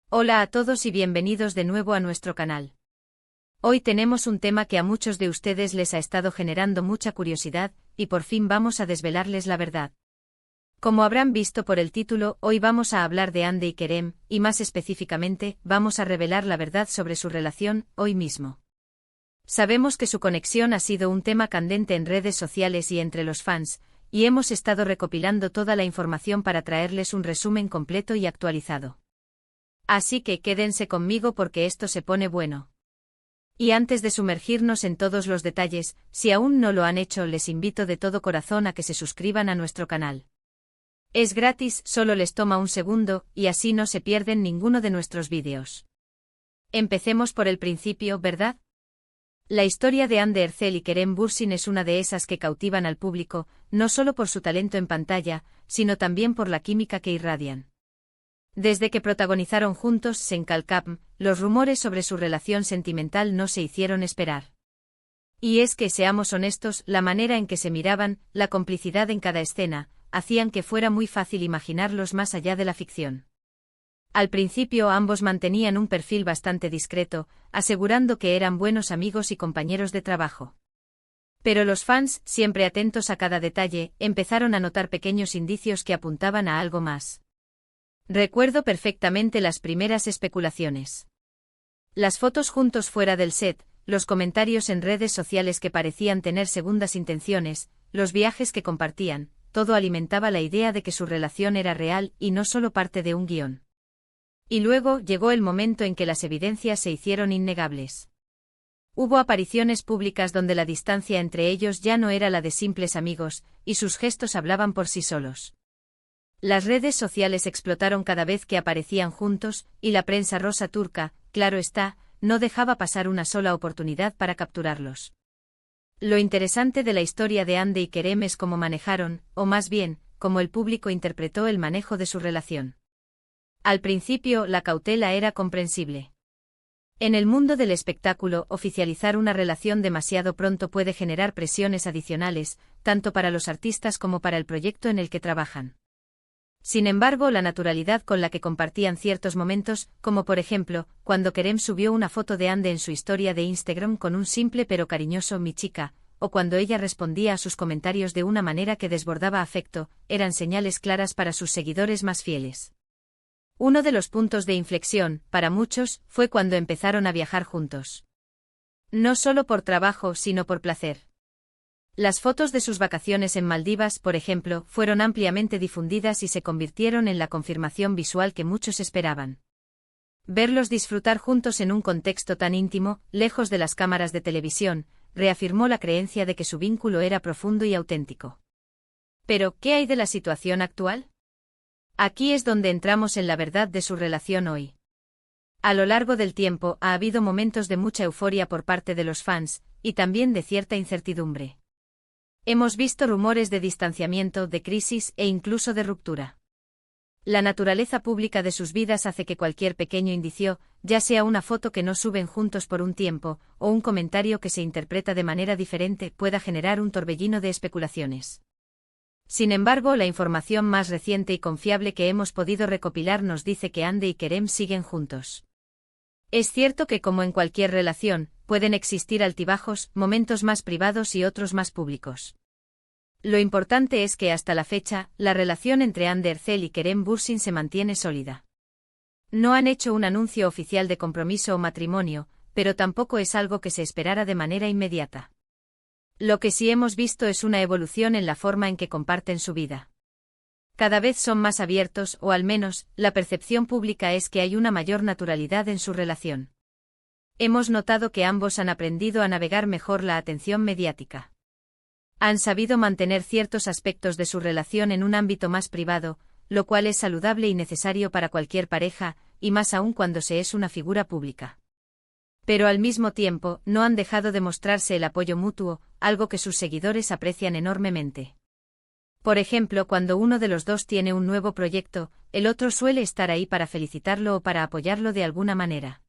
Hola a todos y bienvenidos de nuevo a nuestro canal. Hoy tenemos un tema que a muchos de ustedes les ha estado generando mucha curiosidad, y por fin vamos a desvelarles la verdad. Como habrán visto por el título, hoy vamos a hablar de Hande y Kerem, y más específicamente, vamos a revelar la verdad sobre su relación, hoy mismo. Sabemos que su conexión ha sido un tema candente en redes sociales y entre los fans, y hemos estado recopilando toda la información para traerles un resumen completo y actualizado. Así que quédense conmigo porque esto se pone bueno. Y antes de sumergirnos en todos los detalles, si aún no lo han hecho, les invito de todo corazón a que se suscriban a nuestro canal. Es gratis, solo les toma un segundo, y así no se pierden ninguno de nuestros vídeos. Empecemos por el principio, ¿verdad? La historia de Hande Erçel y Kerem Bürsin es una de esas que cautivan al público, no solo por su talento en pantalla, sino también por la química que irradian. Desde que protagonizaron juntos Senkalkam, los rumores sobre su relación sentimental no se hicieron esperar. Y es que, seamos honestos, la manera en que se miraban, la complicidad en cada escena, hacían que fuera muy fácil imaginarlos más allá de la ficción. Al principio ambos mantenían un perfil bastante discreto, asegurando que eran buenos amigos y compañeros de trabajo. Pero los fans, siempre atentos a cada detalle, empezaron a notar pequeños indicios que apuntaban a algo más. Recuerdo perfectamente las primeras especulaciones. Las fotos juntos fuera del set, los comentarios en redes sociales que parecían tener segundas intenciones, los viajes que compartían, todo alimentaba la idea de que su relación era real y no solo parte de un guión. Y luego llegó el momento en que las evidencias se hicieron innegables. Hubo apariciones públicas donde la distancia entre ellos ya no era la de simples amigos, y sus gestos hablaban por sí solos. Las redes sociales explotaron cada vez que aparecían juntos, y la prensa rosa turca, claro está, no dejaba pasar una sola oportunidad para capturarlos. Lo interesante de la historia de Hande y Kerem es cómo manejaron, o más bien, cómo el público interpretó el manejo de su relación. Al principio, la cautela era comprensible. En el mundo del espectáculo, oficializar una relación demasiado pronto puede generar presiones adicionales, tanto para los artistas como para el proyecto en el que trabajan. Sin embargo, la naturalidad con la que compartían ciertos momentos, como por ejemplo, cuando Kerem subió una foto de Hande en su historia de Instagram con un simple pero cariñoso "mi chica", o cuando ella respondía a sus comentarios de una manera que desbordaba afecto, eran señales claras para sus seguidores más fieles. Uno de los puntos de inflexión, para muchos, fue cuando empezaron a viajar juntos. No solo por trabajo, sino por placer. Las fotos de sus vacaciones en Maldivas, por ejemplo, fueron ampliamente difundidas y se convirtieron en la confirmación visual que muchos esperaban. Verlos disfrutar juntos en un contexto tan íntimo, lejos de las cámaras de televisión, reafirmó la creencia de que su vínculo era profundo y auténtico. Pero, ¿qué hay de la situación actual? Aquí es donde entramos en la verdad de su relación hoy. A lo largo del tiempo ha habido momentos de mucha euforia por parte de los fans, y también de cierta incertidumbre. Hemos visto rumores de distanciamiento, de crisis e incluso de ruptura. La naturaleza pública de sus vidas hace que cualquier pequeño indicio, ya sea una foto que no suben juntos por un tiempo, o un comentario que se interpreta de manera diferente, pueda generar un torbellino de especulaciones. Sin embargo, la información más reciente y confiable que hemos podido recopilar nos dice que Hande y Kerem siguen juntos. Es cierto que, como en cualquier relación, pueden existir altibajos, momentos más privados y otros más públicos. Lo importante es que hasta la fecha, la relación entre Hande Erçel y Kerem Bürsin se mantiene sólida. No han hecho un anuncio oficial de compromiso o matrimonio, pero tampoco es algo que se esperara de manera inmediata. Lo que sí hemos visto es una evolución en la forma en que comparten su vida. Cada vez son más abiertos, o al menos, la percepción pública es que hay una mayor naturalidad en su relación. Hemos notado que ambos han aprendido a navegar mejor la atención mediática. Han sabido mantener ciertos aspectos de su relación en un ámbito más privado, lo cual es saludable y necesario para cualquier pareja, y más aún cuando se es una figura pública. Pero al mismo tiempo, no han dejado de mostrarse el apoyo mutuo, algo que sus seguidores aprecian enormemente. Por ejemplo, cuando uno de los dos tiene un nuevo proyecto, el otro suele estar ahí para felicitarlo o para apoyarlo de alguna manera.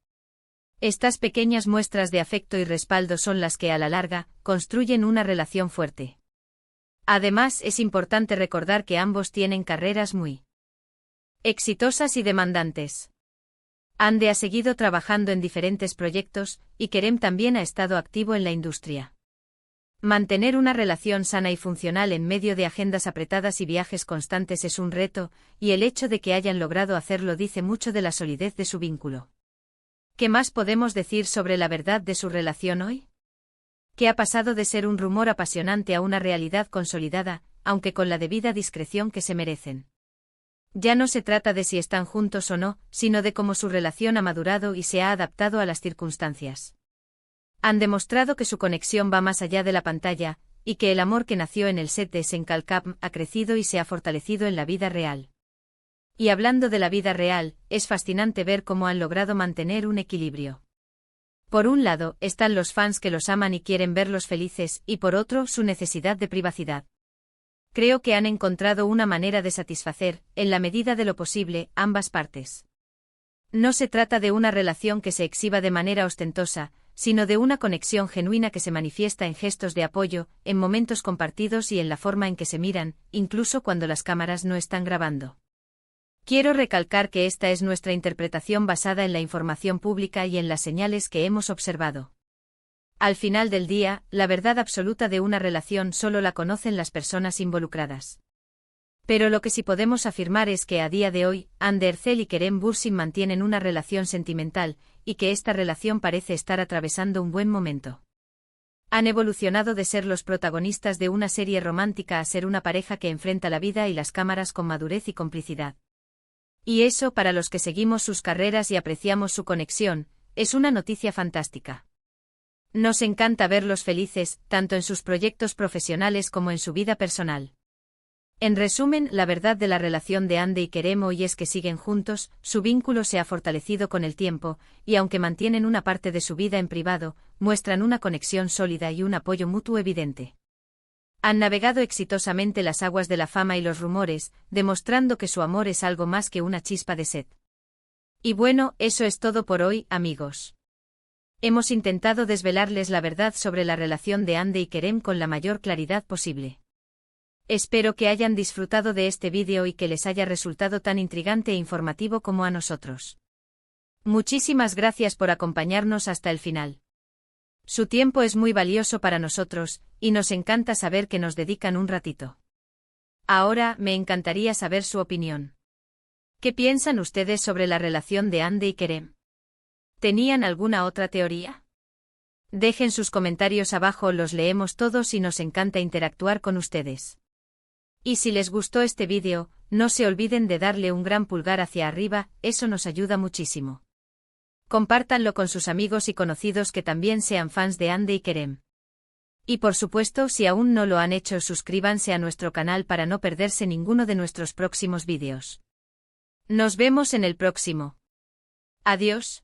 Estas pequeñas muestras de afecto y respaldo son las que a la larga construyen una relación fuerte. Además, es importante recordar que ambos tienen carreras muy exitosas y demandantes. Ande ha seguido trabajando en diferentes proyectos, y Kerem también ha estado activo en la industria. Mantener una relación sana y funcional en medio de agendas apretadas y viajes constantes es un reto, y el hecho de que hayan logrado hacerlo dice mucho de la solidez de su vínculo. ¿Qué más podemos decir sobre la verdad de su relación hoy? Que ha pasado de ser un rumor apasionante a una realidad consolidada, aunque con la debida discreción que se merecen. Ya no se trata de si están juntos o no, sino de cómo su relación ha madurado y se ha adaptado a las circunstancias. Han demostrado que su conexión va más allá de la pantalla, y que el amor que nació en el set de Senkalkam ha crecido y se ha fortalecido en la vida real. Y hablando de la vida real, es fascinante ver cómo han logrado mantener un equilibrio. Por un lado, están los fans que los aman y quieren verlos felices, y por otro, su necesidad de privacidad. Creo que han encontrado una manera de satisfacer, en la medida de lo posible, ambas partes. No se trata de una relación que se exhiba de manera ostentosa, sino de una conexión genuina que se manifiesta en gestos de apoyo, en momentos compartidos y en la forma en que se miran, incluso cuando las cámaras no están grabando. Quiero recalcar que esta es nuestra interpretación basada en la información pública y en las señales que hemos observado. Al final del día, la verdad absoluta de una relación solo la conocen las personas involucradas. Pero lo que sí podemos afirmar es que a día de hoy, Hande Erçel y Kerem Bürsin mantienen una relación sentimental, y que esta relación parece estar atravesando un buen momento. Han evolucionado de ser los protagonistas de una serie romántica a ser una pareja que enfrenta la vida y las cámaras con madurez y complicidad. Y eso, para los que seguimos sus carreras y apreciamos su conexión, es una noticia fantástica. Nos encanta verlos felices, tanto en sus proyectos profesionales como en su vida personal. En resumen, la verdad de la relación de Hande y Kerem hoy es que siguen juntos, su vínculo se ha fortalecido con el tiempo, y aunque mantienen una parte de su vida en privado, muestran una conexión sólida y un apoyo mutuo evidente. Han navegado exitosamente las aguas de la fama y los rumores, demostrando que su amor es algo más que una chispa de sed. Y bueno, eso es todo por hoy, amigos. Hemos intentado desvelarles la verdad sobre la relación de Hande y Kerem con la mayor claridad posible. Espero que hayan disfrutado de este vídeo y que les haya resultado tan intrigante e informativo como a nosotros. Muchísimas gracias por acompañarnos hasta el final. Su tiempo es muy valioso para nosotros, y nos encanta saber que nos dedican un ratito. Ahora, me encantaría saber su opinión. ¿Qué piensan ustedes sobre la relación de Hande y Kerem? ¿Tenían alguna otra teoría? Dejen sus comentarios abajo, los leemos todos y nos encanta interactuar con ustedes. Y si les gustó este vídeo, no se olviden de darle un gran pulgar hacia arriba, eso nos ayuda muchísimo. Compártanlo con sus amigos y conocidos que también sean fans de Hande y Kerem. Y por supuesto, si aún no lo han hecho, suscríbanse a nuestro canal para no perderse ninguno de nuestros próximos vídeos. Nos vemos en el próximo. Adiós.